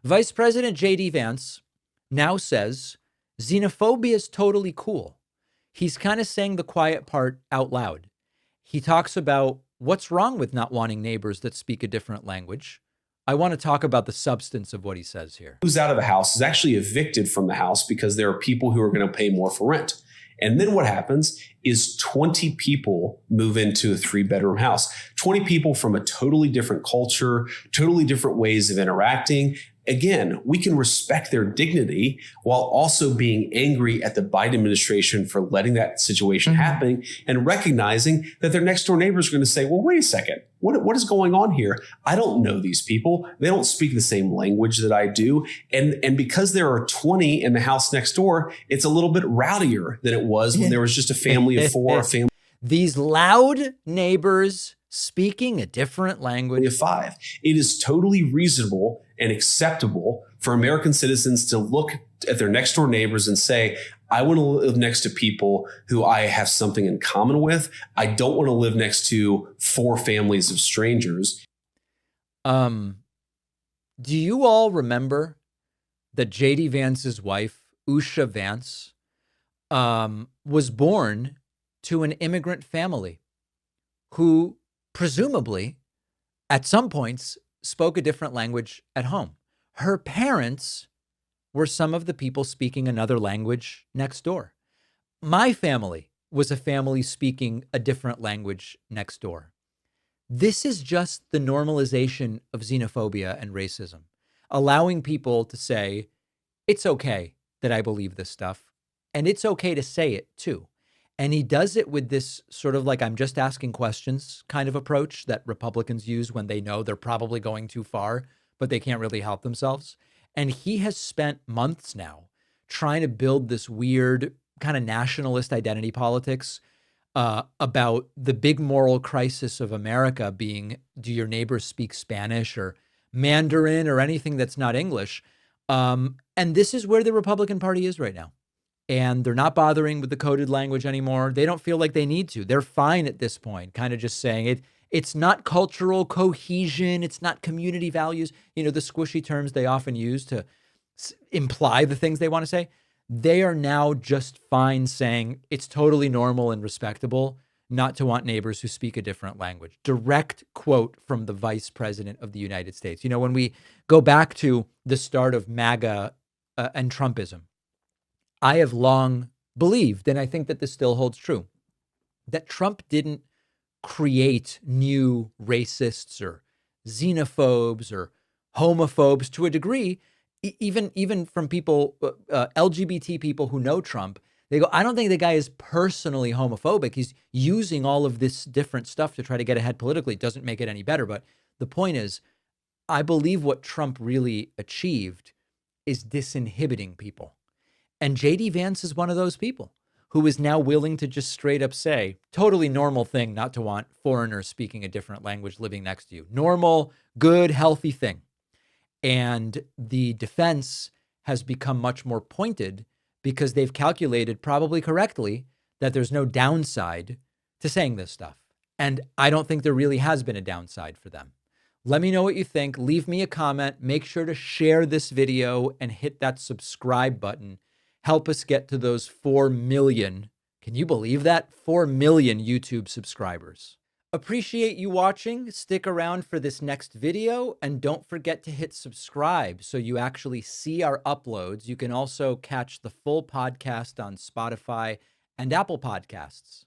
Vice President JD Vance now says xenophobia is totally cool. He's kind of saying the quiet part out loud. He talks about what's wrong with not wanting neighbors that speak a different language. I want to talk about the substance of what he says here. Who's out of the house is actually evicted from the house because there are people who are going to pay more for rent. And then what happens is 20 people move into a 3-bedroom house, 20 people from a totally different culture, totally different ways of interacting. Again, we can respect their dignity while also being angry at the Biden administration for letting that situation happen and recognizing that their next door neighbors are going to say, well, wait a second, what is going on here? I don't know these people. They don't speak the same language that I do. And because there are 20 in the house next door, it's a little bit rowdier than it was when there was just a family of 4, a family These loud neighbors speaking a different language of 5. It is totally reasonable and acceptable for American citizens to look at their next door neighbors and say, I want to live next to people who I have something in common with. I don't want to live next to 4 families of strangers. Do you all remember that JD Vance's wife, Usha Vance, was born to an immigrant family who presumably at some points spoke a different language at home? Her parents were some of the people speaking another language next door. My family was a family speaking a different language next door. This is just the normalization of xenophobia and racism, allowing people to say, it's okay that I believe this stuff, and it's okay to say it too. And he does it with this sort of like, I'm just asking questions kind of approach that Republicans use when they know they're probably going too far, but they can't really help themselves. And he has spent months now trying to build this weird kind of nationalist identity politics about the big moral crisis of America being, do your neighbors speak Spanish or Mandarin or anything that's not English? And this is where the Republican Party is right now. And they're not bothering with the coded language anymore. They don't feel like they need to. They're fine at this point, kind of just saying it's not cultural cohesion. It's not community values. You know, the squishy terms they often use to imply the things they want to say. They are now just fine saying it's totally normal and respectable not to want neighbors who speak a different language. Direct quote from the Vice President of the United States. You know, when we go back to the start of MAGA and Trumpism, I have long believed, and I think that this still holds true, that Trump didn't create new racists or xenophobes or homophobes. To a degree, even from people, LGBT people who know Trump, they go, I don't think the guy is personally homophobic. He's using all of this different stuff to try to get ahead politically. It doesn't make it any better. But the point is, I believe what Trump really achieved is disinhibiting people. And JD Vance is one of those people who is now willing to just straight up say, totally normal thing not to want foreigners speaking a different language living next to you. Normal, good, healthy thing. And the defense has become much more pointed because they've calculated, probably correctly, that there's no downside to saying this stuff. And I don't think there really has been a downside for them. Let me know what you think. Leave me a comment. Make sure to share this video and hit that subscribe button. Help us get to those 4 million. Can you believe that? 4 million YouTube subscribers. Appreciate you watching. Stick around for this next video. And don't forget to hit subscribe so you actually see our uploads. You can also catch the full podcast on Spotify and Apple Podcasts.